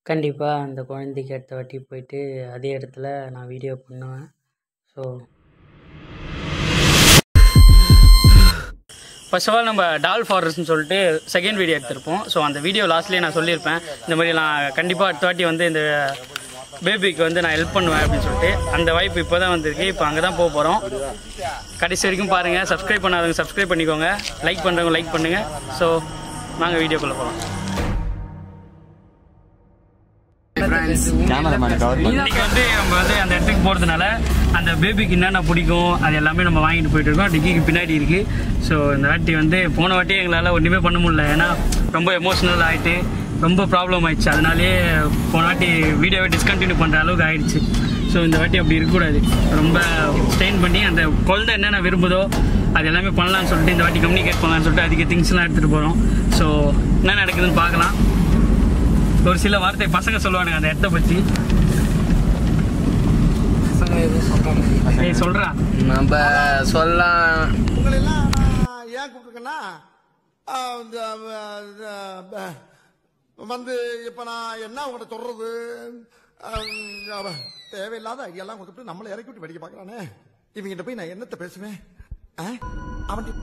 கண்டிப்பாக அந்த குழந்தைக்கு அடுத்த வாட்டி போயிட்டு அதே இடத்துல நான் வீடியோ பண்ணுவேன். ஸோ ஃபர்ஸ்ட் ஆஃப் ஆல் நம்ம டால் ஃபாரஸ்ட்னு சொல்லிட்டு செகண்ட் வீடியோ எடுத்திருப்போம். ஸோ அந்த வீடியோ லாஸ்ட்லேயே நான் சொல்லியிருப்பேன், இந்த மாதிரி நான் கண்டிப்பாக அடுத்த வாட்டி வந்து இந்த பேபிக்கு வந்து நான் ஹெல்ப் பண்ணுவேன் அப்படின்னு சொல்லிட்டு. அந்த வாய்ப்பு இப்போ தான் வந்திருக்கு. இப்போ அங்கே தான் போக போகிறோம். கடைசி வரைக்கும் பாருங்கள். சப்ஸ்கிரைப் பண்ணாதவங்க சப்ஸ்கிரைப் பண்ணிக்கோங்க, லைக் பண்ணுறவங்க லைக் பண்ணுங்கள். ஸோ நாங்கள் வீடியோக்குள்ளே போகலாம். இன்னைக்கு வந்து நம்ம வந்து அந்த இடத்துக்கு போகிறதுனால அந்த பேபிக்கு என்னென்ன பிடிக்கும் அது எல்லாமே நம்ம வாங்கிட்டு போயிட்டு இருக்கோம். டிக்கிக்கு பின்னாடி இருக்குது. ஸோ இந்த வாட்டி வந்து போன வாட்டி எங்களால் ஒன்றுமே பண்ண முடியல, ஏன்னா ரொம்ப எமோஷ்னல் ஆகிட்டு ரொம்ப ப்ராப்ளம் ஆயிடுச்சு. அதனாலே போன வாட்டி வீடியோவை டிஸ்கண்டினியூ பண்ணுற அளவுக்கு ஆயிடுச்சு. ஸோ இந்த வாட்டி அப்படி இருக்கக்கூடாது. ரொம்ப ஸ்டெயின் பண்ணி அந்த குழந்தை என்னென்ன விரும்புதோ அது எல்லாமே பண்ணலான்னு சொல்லிட்டு இந்த வாட்டி கம்யூனிகேட் பண்ணலான்னு சொல்லிட்டு அதிக திங்ஸ்லாம் எடுத்துகிட்டு போகிறோம். ஸோ என்ன நடக்குதுன்னு பார்க்கலாம். ஒரு சில வார்த்தை பசங்க சொல்லுவானுங்க அந்த இடத்த பற்றி. சொல்றா நம்ம சொல்லலாம். உங்களெல்லாம் நான் ஏன் கூப்பிட்டுருக்கேன்னா, வந்து இப்போ நான் என்ன உங்கள்கிட்ட சொல்றது, தேவையில்லாத ஐடியாலாம் கொடுத்துட்டு நம்மளை இறக்கி விட்டு வெடிக்க பார்க்குறானே. இவங்கிட்ட போய் நான் என்னத்தை பேசுவேன்? அவன்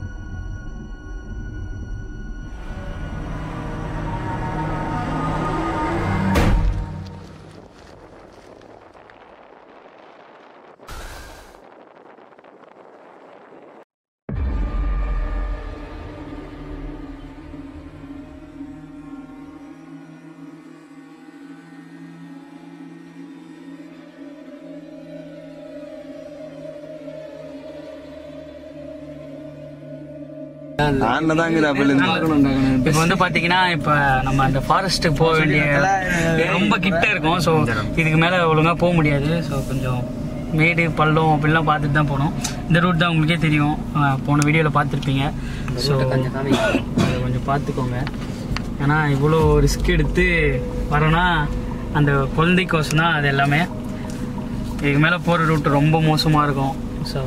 இப்போ வந்து பாத்தீங்கன்னா இப்போ நம்ம அந்த ஃபாரஸ்ட்டுக்கு போக வேண்டிய ரொம்ப கிட்ட இருக்கும். ஸோ இதுக்கு மேலே ஒழுங்காக போக முடியாது. ஸோ கொஞ்சம் மேடு பள்ளம் அப்படிலாம் பார்த்துட்டு தான் போகணும். இந்த ரூட் தான் உங்களுக்கே தெரியும், போன வீடியோவில் பார்த்துருப்பீங்க. ஸோ அதை கொஞ்சம் பார்த்துக்கோங்க. ஏன்னா இவ்வளோ ரிஸ்க் எடுத்து வரோன்னா அந்த குழந்தைக்கோசம் தான் அது எல்லாமே. இதுக்கு மேலே போகிற ரூட் ரொம்ப மோசமாக இருக்கும். ஸோ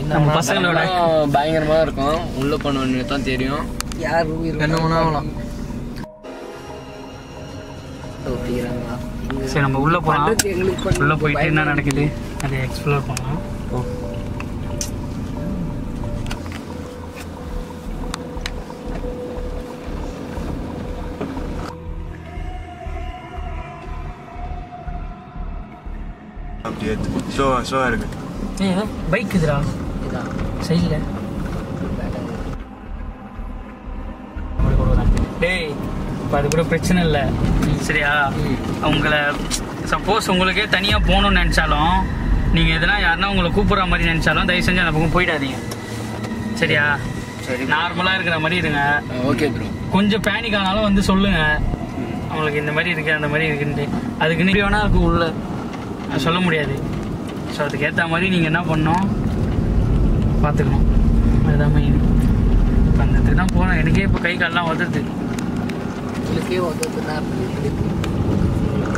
நம்ம பசங்களோட பயங்கரமா இருக்கும். உள்ள பண்ண தான் தெரியும். யார் என்ன வேணாலும். சரி நம்ம உள்ள போகலாம். உள்ள போயிட்டு என்ன நடக்குது அதை எக்ஸ்ப்ளோர் பண்ணலாம். பைக் இதுடா சைடில். டேய் இப்போ அது கூட பிரச்சனை இல்லை சரியா? உங்களை சப்போஸ் உங்களுக்கே தனியாக போகணும்னு நினச்சாலும், நீங்கள் எதனா யாருன்னா உங்களை கூப்பிட்ற மாதிரி நினச்சாலும் தயவு செஞ்சு அந்த பக்கம் போயிடாதீங்க சரியா? சரி, நார்மலாக இருக்கிற மாதிரி இருங்க. Okay bro. கொஞ்சம் பேனிக் ஆனாலும் வந்து சொல்லுங்க, அவங்களுக்கு இந்த மாதிரி இருக்குது அந்த மாதிரி இருக்குன்ட்டு. அதுக்கு நீ வேணா அதுக்கு உள்ள சொல்ல முடியாது. ஸோ அதுக்கேற்ற மாதிரி நீங்கள் என்ன பண்ணணும் பார்த்துக்கணும். அதுதான் மெயின். இப்போ அந்த இடத்துக்கு தான் போனோம். எனக்கே இப்போ கை கால்லாம் உதறது. உங்களுக்கே உதவுதுன்னா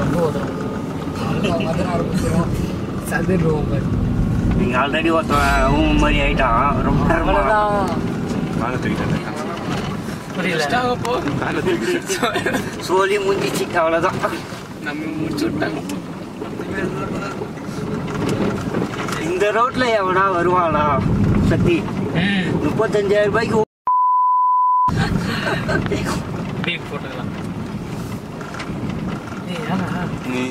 ரொம்ப உதவும். சதுருவோம். நீங்கள் ஆல்ரெடி ஒருத்தன் மாதிரி ஆகிட்டான். ரொம்ப புரியல. சோழி முடிஞ்சிச்சு, அவ்வளோதான். நம்ம முடிச்சு விட்டாங்க. இந்த ரோட்ல எவனா வருவானா சத்தி? 35,000 ரூபாய்க்கு போட்டுக்கலாம். நீ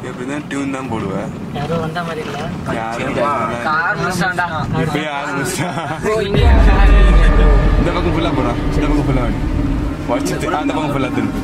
எப்படிதான் டியூன் தான் போடுவேன். யாரோ வந்த மாதிரி இல்லை. இந்த பக்கம் ஃபுல்லா போறான். இந்த பக்கம் ஃபுல்லா வச்சுட்டு அந்த பக்கம் ஃபுல்லா திருப்பி.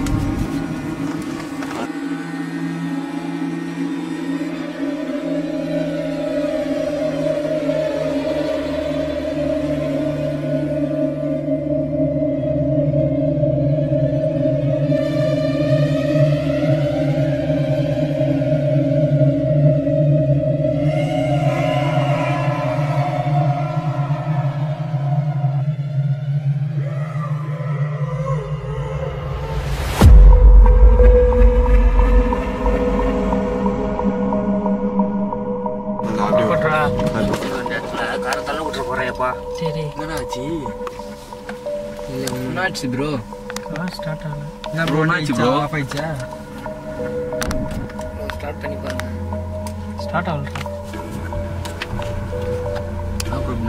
சரி என்னாச்சு ப்ரோ? ஸ்டார்ட் ஆகல. என்ன ப்ரோ ப்ரோ ஆஃப் ஆயிச்சா ஸ்டார்ட் பண்ணி பாருங்க ஸ்டார்ட் ஆகல அப்புறம்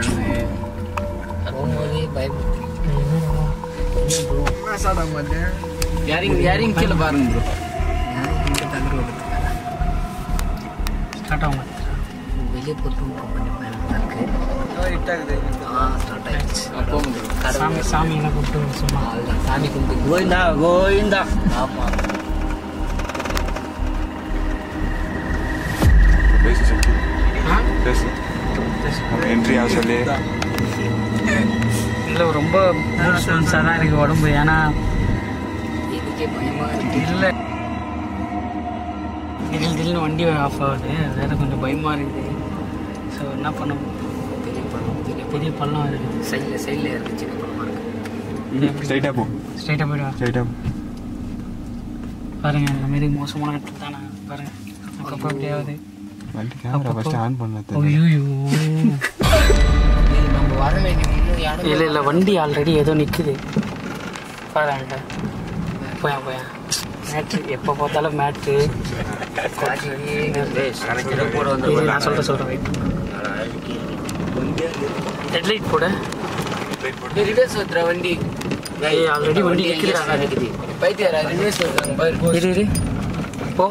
போகும்போதே பயப்படுது ப்ரோ ஸ்டார்ட் ஆக மாட்டேன் யாரிங் கீழே பாருங்க ப்ரோ ஸ்டார்ட் ஆக மாட்டேன் வெளியே போட்டு பண்ணி இருக்கு ஸ்டார்ட் ஆயிடுச்சு அப்போ சாமி எல்லாம் கூப்பிட்டு சும்மா அதுதான் சாமி கும்பிட்டு கோவிந்தா கோவிந்தா. ஆமாம் பேசு சக்தி பேசு என்ட்ரி ஆக சொல்லி இல்லை ரொம்ப மூட்ஸ்வன்ஸாக தான் இருக்குது உடம்பு. ஏன்னா இதுக்கே பயமாக இருக்கு இல்லை திடீர்னு வண்டி ஆஃப் ஆகுது, வேறு கொஞ்சம் பயமாக இருக்குது. ஸோ என்ன பண்ண பெரிய பள்ளம் இருக்குது. சைடில் இருக்கு சின்ன பழமாக இருக்குது ஸ்ட்ரைட்டாக போ ஸ்ட்ரைட்டாக போய்டுவா ஸ்ட்ரைட்டாக பாருங்கள். இந்த மாரி மோசமான இடத்துல தானே பாருங்கள். அப்பப்போ அப்படியாவது வண்டி கேமரா ஃபஸ்ட்டு ஆன் பண்ணது. ஐயோ நம்ம வர வேண்டிய யாரும் இல்லை இல்லை வண்டி ஆல்ரெடி ஏதோ நிற்குது பாருங்க. போயா மேட்ரு எப்போ பார்த்தாலும் மேட்ரு. நான் சொல்கிறேன் வெயிட் ஹெட்லைட் போட ரிவர்ஸ் ஓட்டுற வண்டி ஆல்ரெடி வண்டி நிற்குது. பைத்தியாரா ரிவர்ஸ் ஓட்டுறாங்க இரு போ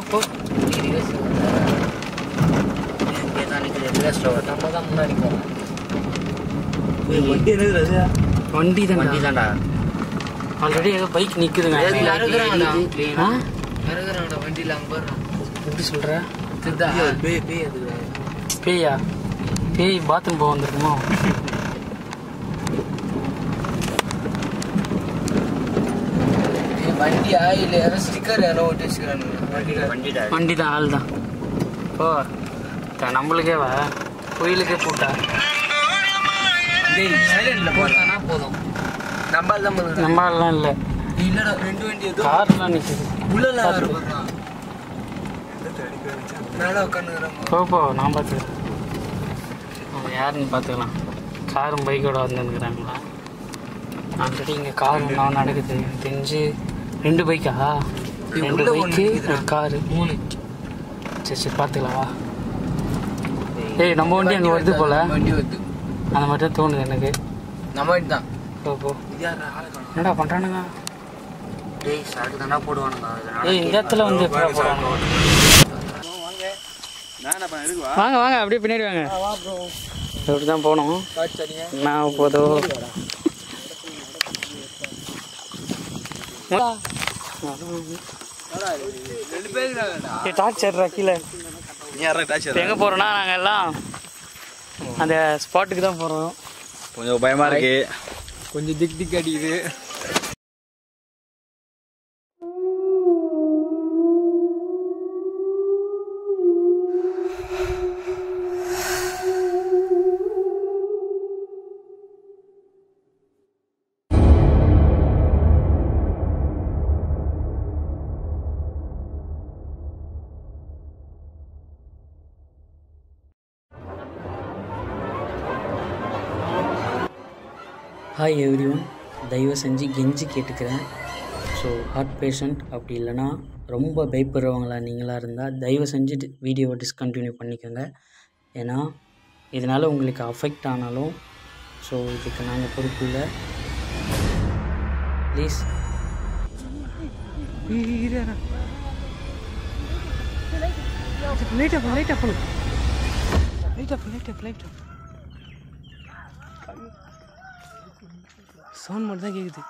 ரிவர்ஸ் நம்ம தான் முன்னாடி போவோம் வண்டி வண்டி தான் தான்டா. ஆல்ரெடி ஏதோ பைக் நிற்குதுங்க. இறங்குறாங்கடா வண்டியில் அங்கே போடுறான் எப்படி சொல்கிற? திருதா பேயா? பேய் பாத்ரூம் போக வந்துருக்குமோ? வண்டியா இல்லை யாரோ ஸ்டிக்கர் யாரோ ஒட்டி வச்சுக்கிறானுங்க வண்டி தான் ஆள் தான். ஓ நம்மளுக்கே வா கோயிலுக்கே போட்டா போட்டானா போதும் நம்மளாம் இல்லை. இல்லடா ரெண்டு வண்டி எதுவும் கார்லாம் நிற்குது. உள்ளலாம் இருப்பான் மேலே உட்காந்துக்கிறாங்க போ நான் பார்த்துக்கிறேன். அவங்க யாருன்னு பார்த்துக்கலாம். காரும் பைக்கோட வந்துருக்குறாங்களா? ஆல்ரெடி இங்கே கார் நான் நடக்குது. எனக்கு தெரிஞ்சு 2 பைக்கா? 2 பைக்கு ஒரு காரு 3. சரி பார்த்துக்கலாம். ஏய் நம்ம வண்டி அங்கே வருது போல். வண்டி வருது அந்த மாதிரி தான் தோணுது எனக்கு. நம்ம வண்டி தான் போ என்னடா பண்ணுறானுங்க? டேய் சாக்கு தாண்டா போடுவானுங்க. ஏய் இந்த இடத்துல வந்து எப்படா போகிறானுங்க? வாங்க அப்படியே பின்னாடி வாங்க. இப்படி தான் போகணும். நான் போதும் டார்ச் ஏறுறா கீழே. எங்கே போகிறோன்னா நாங்கள் எல்லாம் அந்த ஸ்பாட்டுக்கு தான் போகிறோம். கொஞ்சம் பயமாக இருக்கு. கொஞ்சம் திக் அடிக்குது. ஹாய் எவ்ரி ஒன், தயவு செஞ்சு கெஞ்சி கேட்டுக்கிறேன். ஸோ ஹார்ட் பேஷண்ட் அப்படி இல்லைனா ரொம்ப பயப்படுறவங்களா நீங்களாக இருந்தால் தயவு செஞ்சு வீடியோவை டிஸ்கண்டினியூ பண்ணிக்கோங்க. ஏன்னா இதனால் உங்களுக்கு அஃபெக்ட் ஆனாலும் ஸோ இதுக்கு நாங்கள் பொறுப்பு இல்லை. ப்ளீஸ் சவுண்ட் மட்டும் தான் கேட்குது.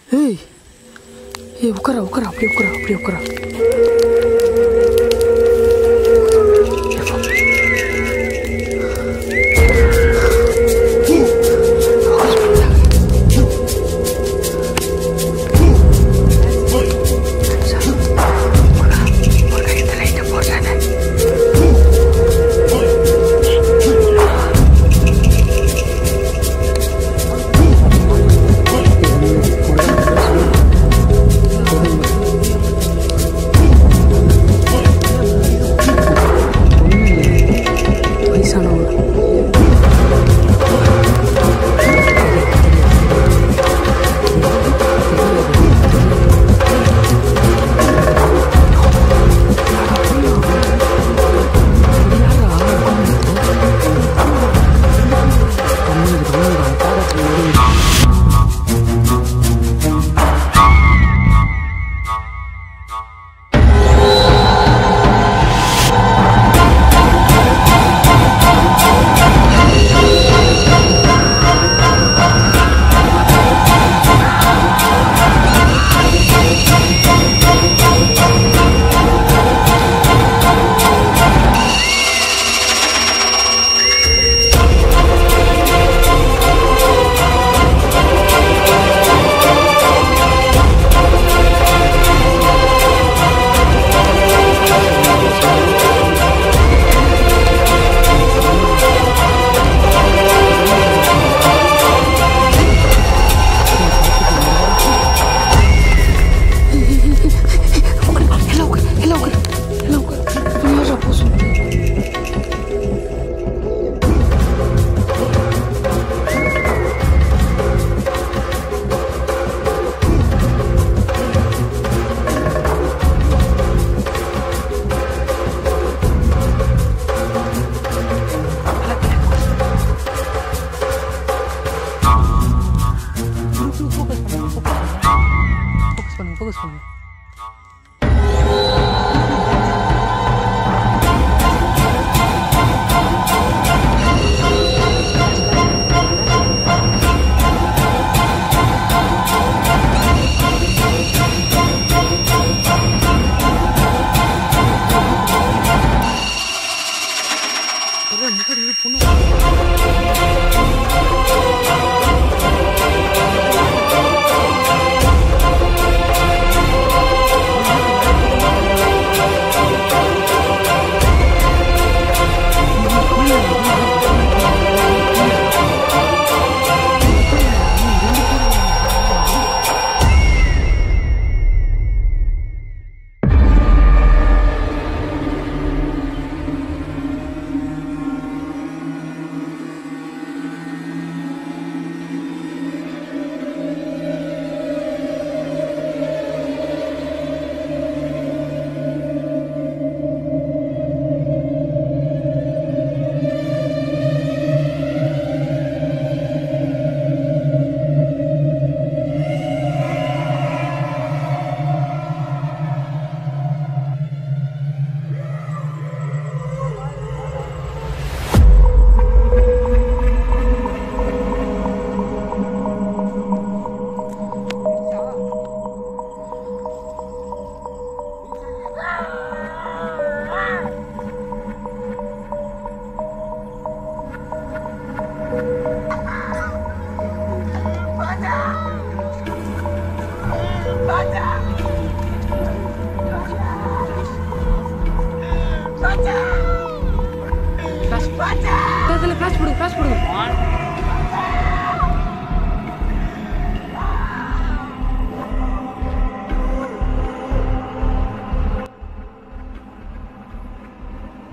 ஏய் ஏய் உட்கார அப்படியே உட்கார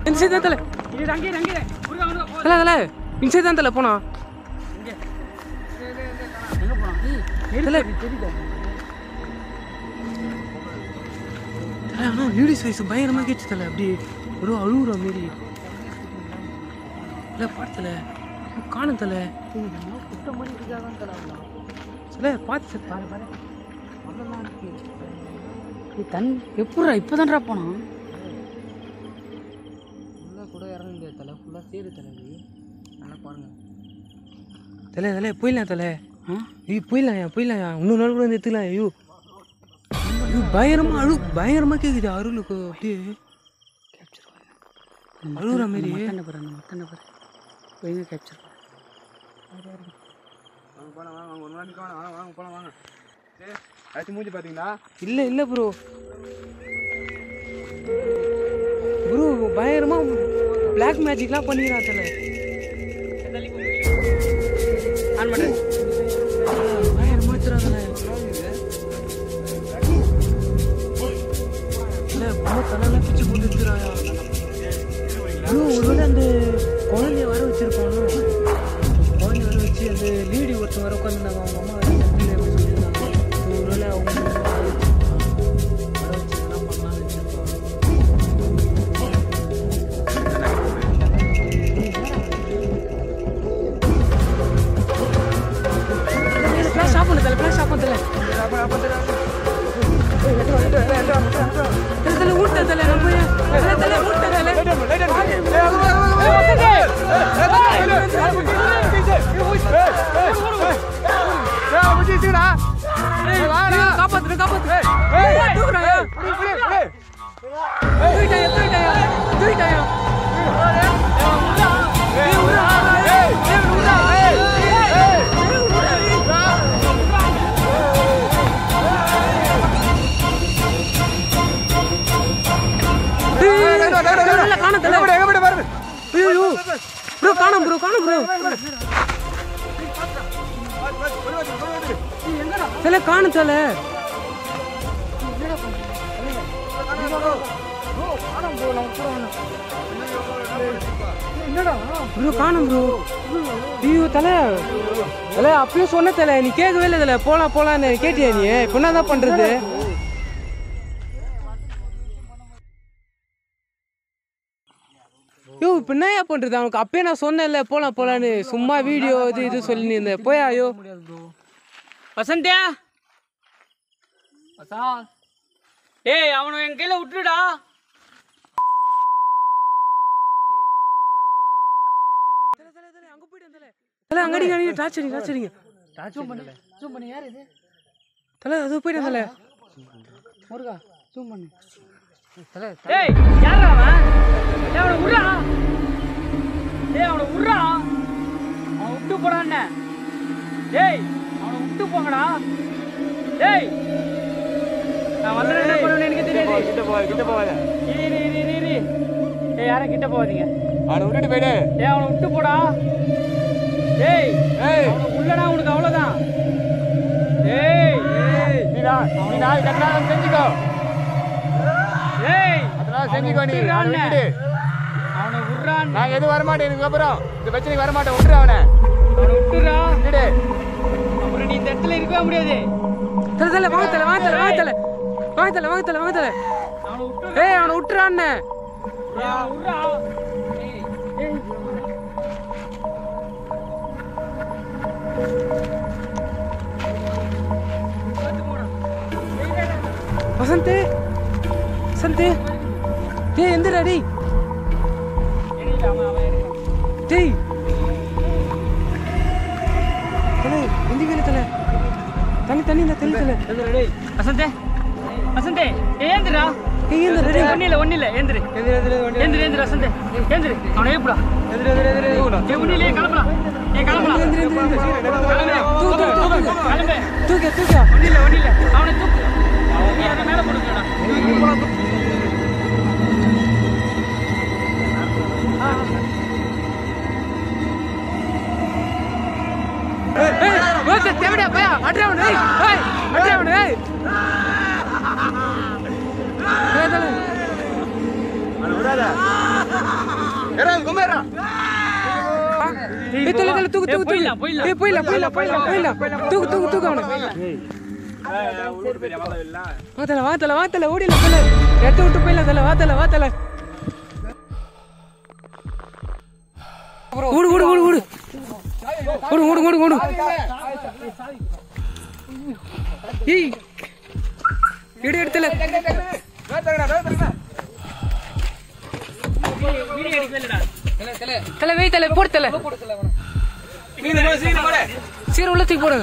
இன்சைட் தான் போனா லேடிஸ் வயசு பயங்கரமா கேச்சு தலை அப்படி ஒரு அழுகுற மாரி இல்லை பார்த்தல காணும் தலை சில பார்த்து தன் எப்படா இப்போதான்டா போனான் கூட இறங்க முடியாது தலை ஃபுல்லாக சேரு தலை நல்லா பாருங்க தலை தலை போயிடலாம் தலை ஏய் போயிடலாம்யா இன்னொரு நாள் கூட வந்து எடுத்துக்கலாம். ஐயோ பயங்கரமா கேக்குது அருளுக்கு அப்படியே அழுகுற மாதிரி. மத்தனை பாரு போய் கேப்சர் மூஞ்சி பாத்தீங்களா? இல்ல ப்ரோ பயங்கரமா பிளாக் மேஜிக்லாம் பண்ணிக்கிறான் தல. பயங்கரமா வச்சுறாங்க தலையெல்லாம் பிச்சு போட்டு இருக்கிறாயா. ஒருவேளை அந்த குழந்தைய வர வச்சிருப்பானோ, குழந்தைய வர வச்சு அந்த லேடி ஒருத்தர் வர உட்காந்துருந்தாங்க. அவங்க அம்மா சொல்லியிருந்தாங்க. ஒருவேளை அவங்க வர வச்சு எல்லாம் பண்ணலாம்னு வச்சிருப்பாங்க. சாப்பிடல காணும் தல. காணும் ப்ரோ. ஐயோ தல அப்பயும் சொன்ன தல, நீ கேட்கவே இல்லை தல. போலான்னு கேட்டியா நீ? இப்ப என்னதான் பண்றது? யோ இப்ப என்னயா பண்றது? அவனுக்கு அப்பயே நான் சொன்னேன்ல போலான்னு. சும்மா வீடியோ இது சொல்லி இருந்தேன். போயா? ஐயோ வசந்தியா ஏய் அவனை என் கையில விட்டுடா. அங்க போயிட்டு அங்கடிங்க டார்ச்சரிங்க யாரு இது தல? அது போயிட்டு தல முருகா ஜூம் பண்ணு தல. ஏய் யாரா அவன்? அவனை விட்றா. அவனை விட்றா. அவனை விட்டு போடான்னு. ஏய் அவனை விட்டு போங்கடா. ஏய் நான் வந்து என்ன பண்ணுவேன்னு எனக்கு தெரியாது. கிட்ட போவாத. ஏய் யாரும் கிட்ட போவாதீங்க. அவனை விட்டுட்டு போயிடு. ஏய் அவனை விட்டு போடா. ஏய் அவனை உள்ளடா உனக்கு அவ்வளவுதான். ஏய் நீ இதெல்லாம் செஞ்சுக்கோ. ஏய் அதெல்லாம் செஞ்சுக்கோ. நீ அவனை விட்றான். நான் எதுவும் வரமாட்டேன். எனக்கு அப்புறம் இந்த பிரச்சனைக்கு வரமாட்டேன். விட்டுரு அவனை விட்டுறா. விடு. அப்புறம் நீ இந்த இடத்துல இருக்கவே முடியாது. வாங்க ஏய் அவனை விட்டுறான்னு. வசந்த் டேய் எந்திரா டேய். டேய் தலை எந்திக்கல தலை. தண்ணி இந்த தலை டேய். வசந்தே ஏந்திரா. ஒன்னில ஏந்திரு வசந்தே ஏந்திரு. அவனை ஏப்புடா. ஒன்னிலே கிளம்பலாம். தூக்க ஒன்னில அவனை தூக்கு. நீ அதை மேல போடுங்கடா. தேவையா பையா அட்ரவனே. வாத்தல ஓடில எத்த விட்டு போயிடல. வாத்தல ஓடு. ஏய் எடு எடுத்தல. தலை போடுத்தல. சீக்கிரம் உள்ள தூக்கி போடு